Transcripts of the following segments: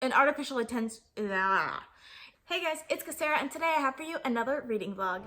an artificial attention. Hey guys, it's Cassera, and today I have for you another reading vlog.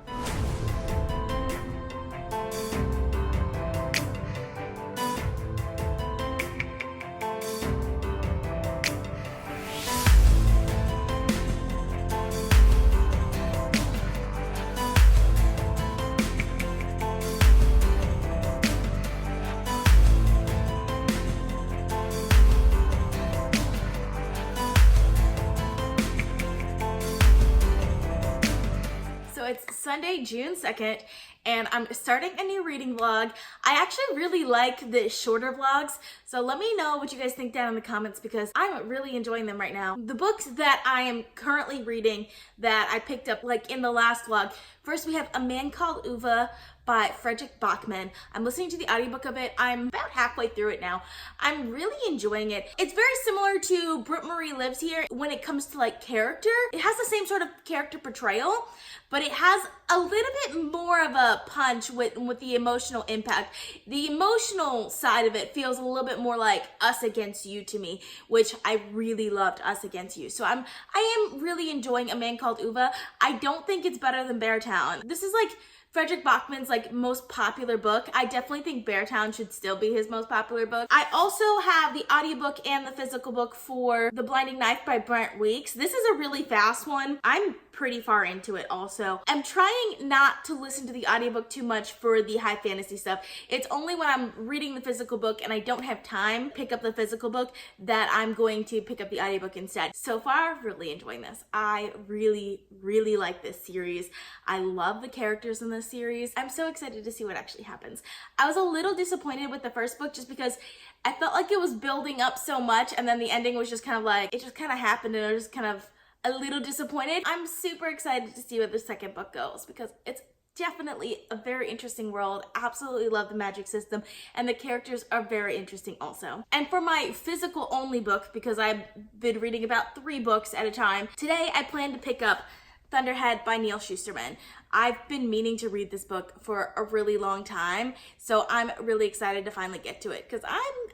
So it's Sunday, June 2nd, and I'm starting a new reading vlog. I actually really like the shorter vlogs, so let me know what you guys think down in the comments because I'm really enjoying them right now. The books that I am currently reading that I picked up like in the last vlog, first we have A Man Called Ove by Fredrik Backman. I'm listening to the audiobook of it. I'm about halfway through it now. I'm really enjoying it. It's very similar to Britt Marie Lives Here when it comes to like character. It has the same sort of character portrayal, but it has a little bit more of a punch with the emotional impact. The emotional side of it feels a little bit more like Us Against You to me, which I really loved Us Against You. So I am really enjoying A Man Called Ove. I don't think it's better than Beartown. This is like Fredrik Backman's like most popular book. I definitely think Beartown should still be his most popular book. I also have the audiobook and the physical book for The Blinding Knife by Brent Weeks. This is a really fast one. I'm pretty far into it also. I'm trying not to listen to the audiobook too much for the high fantasy stuff. It's only when I'm reading the physical book and I don't have time to pick up the physical book that I'm going to pick up the audiobook instead. So far, really enjoying this. I really, really like this series. I love the characters in this series. I'm so excited to see what actually happens. I was a little disappointed with the first book just because I felt like it was building up so much and then the ending was just kind of like, it just kind of happened and I was just kind of a little disappointed. I'm super excited to see where the second book goes because it's definitely a very interesting world. Absolutely love the magic system and the characters are very interesting also. And for my physical only book, because I've been reading about 3 books at a time, today I plan to pick up Thunderhead by Neal Shusterman. I've been meaning to read this book for a really long time, so I'm really excited to finally get to it because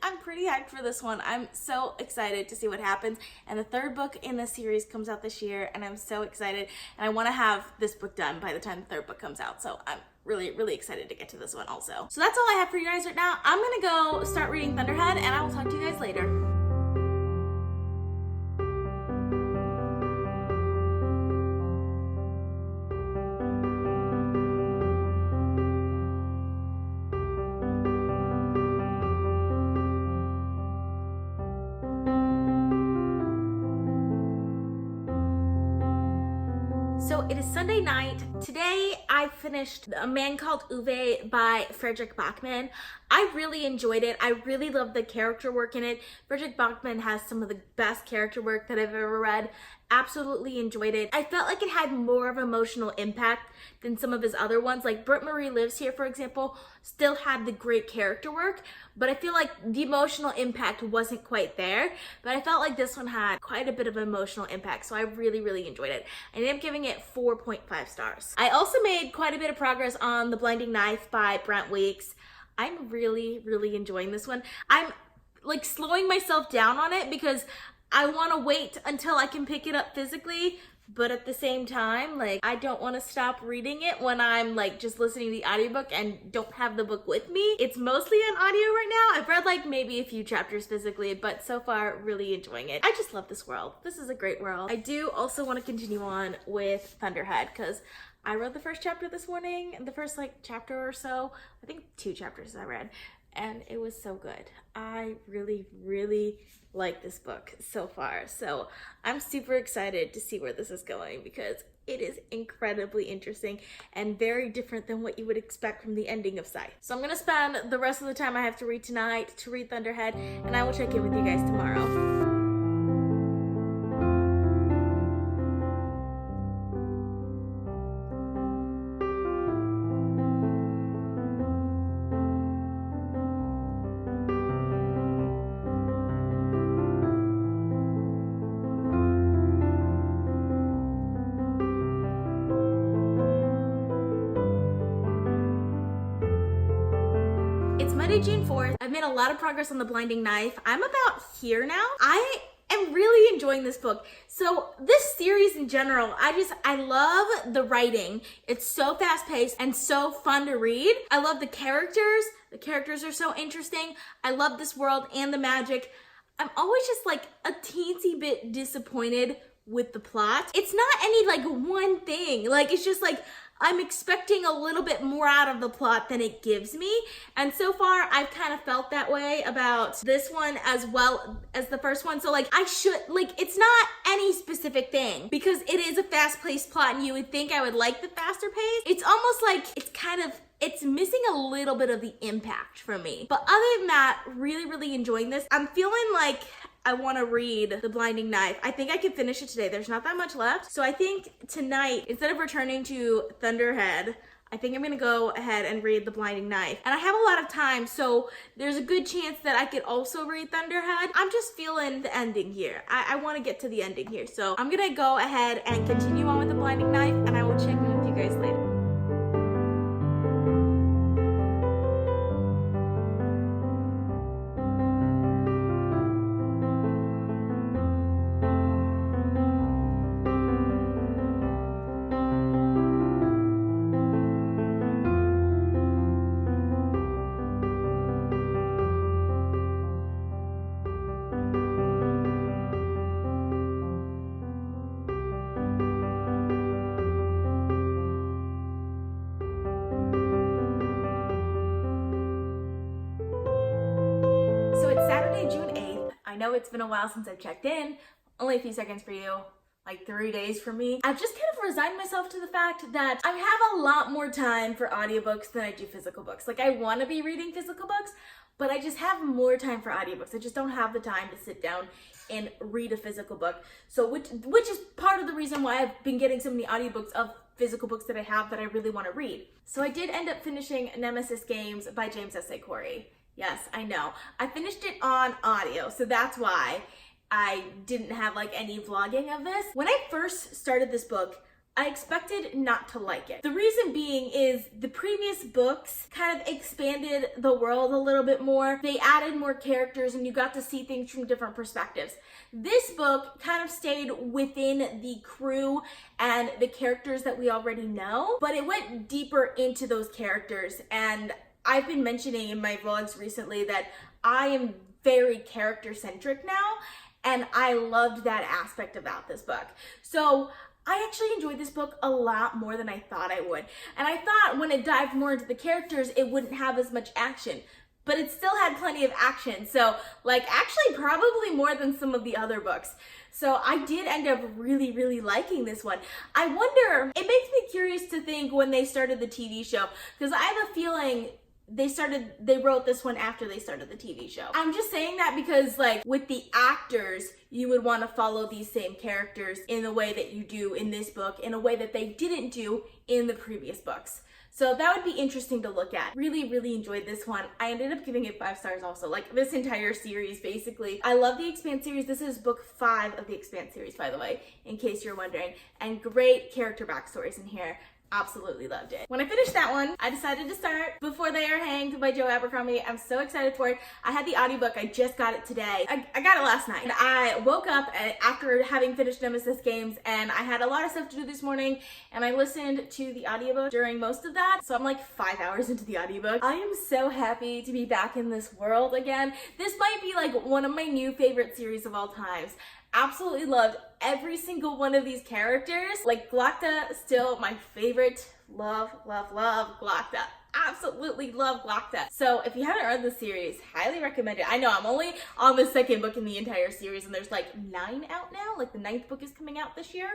I'm pretty hyped for this one. I'm so excited to see what happens, and the 3rd book in the series comes out this year, and I'm so excited, and I want to have this book done by the time the 3rd book comes out, so I'm really, really excited to get to this one also. So that's all I have for you guys right now. I'm gonna go start reading Thunderhead, and I will talk to you guys later. So it is Sunday night. Today I finished A Man Called Ove by Fredrik Backman. I really enjoyed it. I really loved the character work in it. Fredrik Backman has some of the best character work that I've ever read. Absolutely enjoyed it. I felt like it had more of emotional impact than some of his other ones. Like Britt Marie Lives Here, for example, still had the great character work, but I feel like the emotional impact wasn't quite there. But I felt like this one had quite a bit of emotional impact, so I really, really enjoyed it. I ended up giving it 4.5 stars. I also made quite a bit of progress on The Blinding Knife by Brent Weeks. I'm really, really enjoying this one. I'm like slowing myself down on it because I want to wait until I can pick it up physically, but at the same time, like, I don't want to stop reading it when I'm like just listening to the audiobook and don't have the book with me. It's mostly on audio right now. I've read like maybe a few chapters physically, but so far really enjoying it. I just love this world. This is a great world. I do also want to continue on with Thunderhead because I read the first chapter this morning, the first like chapter or so. I think 2 chapters I read, and it was so good. I really, really like this book so far. So I'm super excited to see where this is going because it is incredibly interesting and very different than what you would expect from the ending of Sight. So I'm gonna spend the rest of the time I have to read tonight to read Thunderhead, and I will check in with you guys tomorrow. It's Monday, June 4th. I've made a lot of progress on The Blinding Knife. I'm about here now. I am really enjoying this book. So this series in general, I love the writing. It's so fast paced and so fun to read. I love the characters. The characters are so interesting. I love this world and the magic. I'm always just like a teensy bit disappointed with the plot. It's not any like one thing. Like it's just like I'm expecting a little bit more out of the plot than it gives me. And so far, I've kind of felt that way about this one as well as the first one. So like it's not any specific thing because it is a fast-paced plot and you would think I would like the faster pace. It's almost like it's missing a little bit of the impact for me. But other than that, really, really enjoying this. I'm feeling like I want to read The Blinding Knife. I think I can finish it today. There's not that much left. So I think tonight, instead of returning to Thunderhead, I think I'm gonna go ahead and read The Blinding Knife. And I have a lot of time, so there's a good chance that I could also read Thunderhead. I'm just feeling the ending here. I want to get to the ending here. So I'm gonna go ahead and continue on with The Blinding Knife, and I will check in with you guys later. June 8th. I know it's been a while since I've checked in. Only a few seconds for you. Like 3 days for me. I've just kind of resigned myself to the fact that I have a lot more time for audiobooks than I do physical books. Like I want to be reading physical books, but I just have more time for audiobooks. I just don't have the time to sit down and read a physical book. So which is part of the reason why I've been getting so many audiobooks of physical books that I have that I really want to read. So I did end up finishing Nemesis Games by James S.A. Corey. Yes, I know. I finished it on audio, so that's why I didn't have like any vlogging of this. When I first started this book, I expected not to like it. The reason being is the previous books kind of expanded the world a little bit more. They added more characters and you got to see things from different perspectives. This book kind of stayed within the crew and the characters that we already know, but it went deeper into those characters. And I've been mentioning in my vlogs recently that I am very character-centric now, and I loved that aspect about this book. So I actually enjoyed this book a lot more than I thought I would. And I thought when it dived more into the characters, it wouldn't have as much action, but it still had plenty of action. So like actually probably more than some of the other books. So I did end up really, really liking this one. I wonder, it makes me curious to think when they started the TV show, because I have a feeling they wrote this one after they started the TV show. I'm just saying that because like with the actors, you would want to follow these same characters in the way that you do in this book, in a way that they didn't do in the previous books. So that would be interesting to look at. Really, really enjoyed this one. I ended up giving it 5 stars also, like this entire series basically. I love the Expanse series. This is book 5 of the Expanse series, by the way, in case you're wondering. And great character backstories in here. Absolutely loved it. When I finished that one, I decided to start Before They Are Hanged by Joe Abercrombie. I'm so excited for it. I had the audiobook. I just got it today. I got it last night. And I woke up after having finished Nemesis Games, and I had a lot of stuff to do this morning, and I listened to the audiobook during most of that. So I'm like 5 hours into the audiobook. I am so happy to be back in this world again. This might be like one of my new favorite series of all times. Absolutely loved every single one of these characters. Like Glokta, still my favorite. Love, love, love Glokta. Absolutely love Glokta. So if you haven't read the series, highly recommend it. I know I'm only on the 2nd book in the entire series, and there's like 9 out now. Like the 9th book is coming out this year,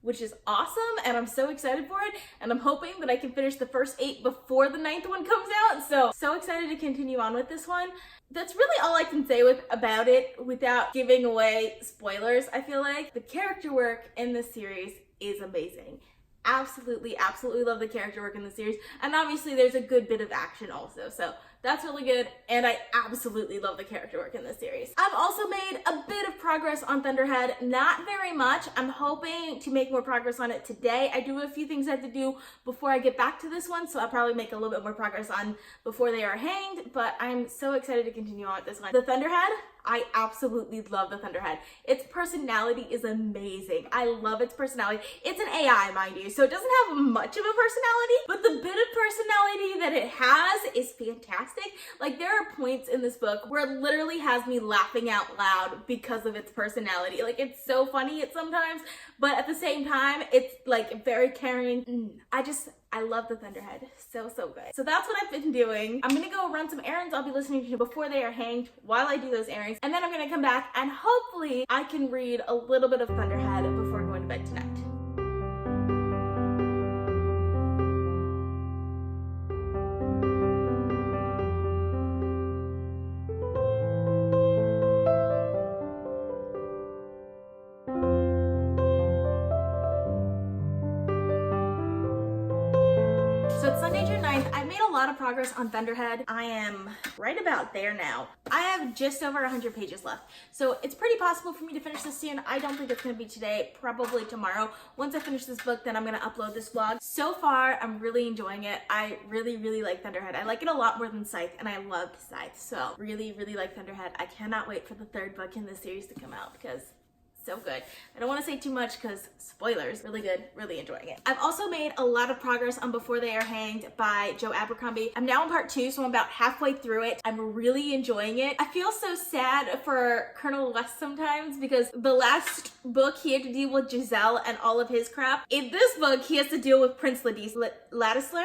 which is awesome, and I'm so excited for it, and I'm hoping that I can finish the first 8 before the 9th one comes out. So excited to continue on with this one. That's really all I can say about it without giving away spoilers. I feel like the character work in this series is amazing. Absolutely, absolutely love the character work in the series. And obviously there's a good bit of action also. So that's really good. And I absolutely love the character work in this series. I've also made a bit of progress on Thunderhead. Not very much. I'm hoping to make more progress on it today. I do have a few things I have to do before I get back to this one. So I'll probably make a little bit more progress on Before They Are Hanged. But I'm so excited to continue on with this one. The Thunderhead, I absolutely love the Thunderhead. Its personality is amazing. I love its personality. It's an AI, mind you, so it doesn't have much of a personality, but the bit of personality that it has is fantastic. Like, there are points in this book where it literally has me laughing out loud because of its personality. Like, it's so funny at sometimes, but at the same time, it's like very caring. I love the Thunderhead. So good. So that's what I've been doing. I'm gonna go run some errands. I'll be listening to Before They Are Hanged while I do those errands. And then I'm gonna come back and hopefully I can read a little bit of Thunderhead before going to bed tonight. So it's Sunday, June 9th. I've made a lot of progress on Thunderhead. I am right about there now. I have just over 100 pages left. So it's pretty possible for me to finish this soon. I don't think it's gonna be today, probably tomorrow. Once I finish this book, then I'm gonna upload this vlog. So far, I'm really enjoying it. I really like Thunderhead. I like it a lot more than Scythe, and I loved Scythe. So really like Thunderhead. I cannot wait for the third book in this series to come out because so good. I don't want to say too much because spoilers. Really good, really enjoying it. I've also made a lot of progress on Before They Are Hanged by Joe Abercrombie. I'm now on part 2, so I'm about halfway through it. I'm really enjoying it. I feel so sad for Colonel West sometimes because the last book he had to deal with Giselle and all of his crap. In this book, he has to deal with Prince Ladisler?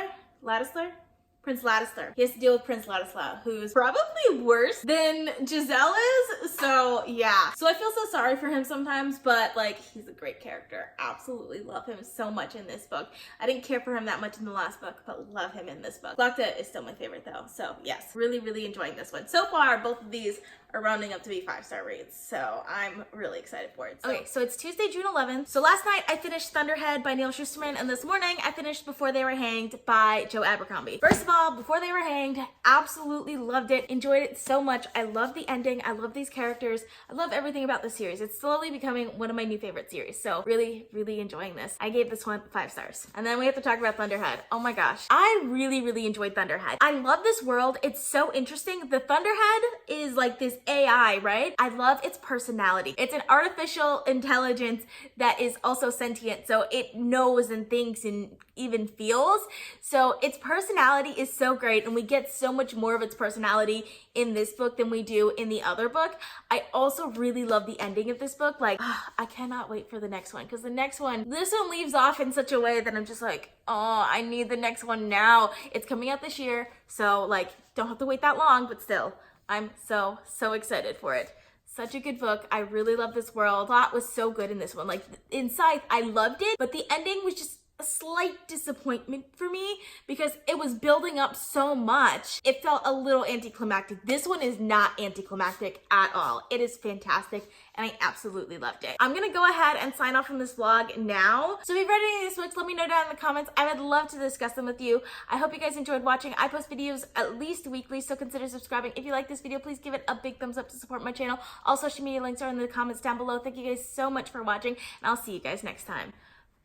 Prince Ladisler. He has to deal with Prince Ladislaw, who's probably worse than Giselle is. So yeah. So I feel so sorry for him sometimes, but like, he's a great character. Absolutely love him so much in this book. I didn't care for him that much in the last book, but love him in this book. Glokta is still my favorite though. So yes, really enjoying this one. So far, both of these are rounding up to be 5-star reads, so I'm really excited for it. Okay, so it's Tuesday, June 11th. So last night I finished Thunderhead by Neal Shusterman, and this morning I finished Before They Were Hanged by Joe Abercrombie. First of all, Before They Were Hanged, absolutely loved it, enjoyed it so much. I love the ending, I love these characters, I love everything about the series. It's slowly becoming one of my new favorite series, so really enjoying this. I gave this one 5 stars. And then we have to talk about Thunderhead. Oh my gosh, I really enjoyed Thunderhead. I love this world, it's so interesting. The Thunderhead is like this AI, right? I love its personality. It's an artificial intelligence that is also sentient, so it knows and thinks and even feels. So its personality is so great, and we get so much more of its personality in this book than we do in the other book. I also really love the ending of this book. Like, I cannot wait for the next one, because this one leaves off in such a way that I'm just like, oh, I need the next one now. It's coming out this year, so like, don't have to wait that long, but still, I'm so excited for it. Such a good book. I really love this world. Plot was so good in this one. Like, in Scythe, I loved it, but the ending was just a slight disappointment for me because it was building up so much. It felt a little anticlimactic. This one is not anticlimactic at all. It is fantastic, and I absolutely loved it. I'm gonna go ahead and sign off from this vlog now. So if you've read any of these books, let me know down in the comments. I would love to discuss them with you. I hope you guys enjoyed watching. I post videos at least weekly, so consider subscribing. If you like this video, please give it a big thumbs up to support my channel. All social media links are in the comments down below. Thank you guys so much for watching, and I'll see you guys next time.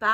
Bye.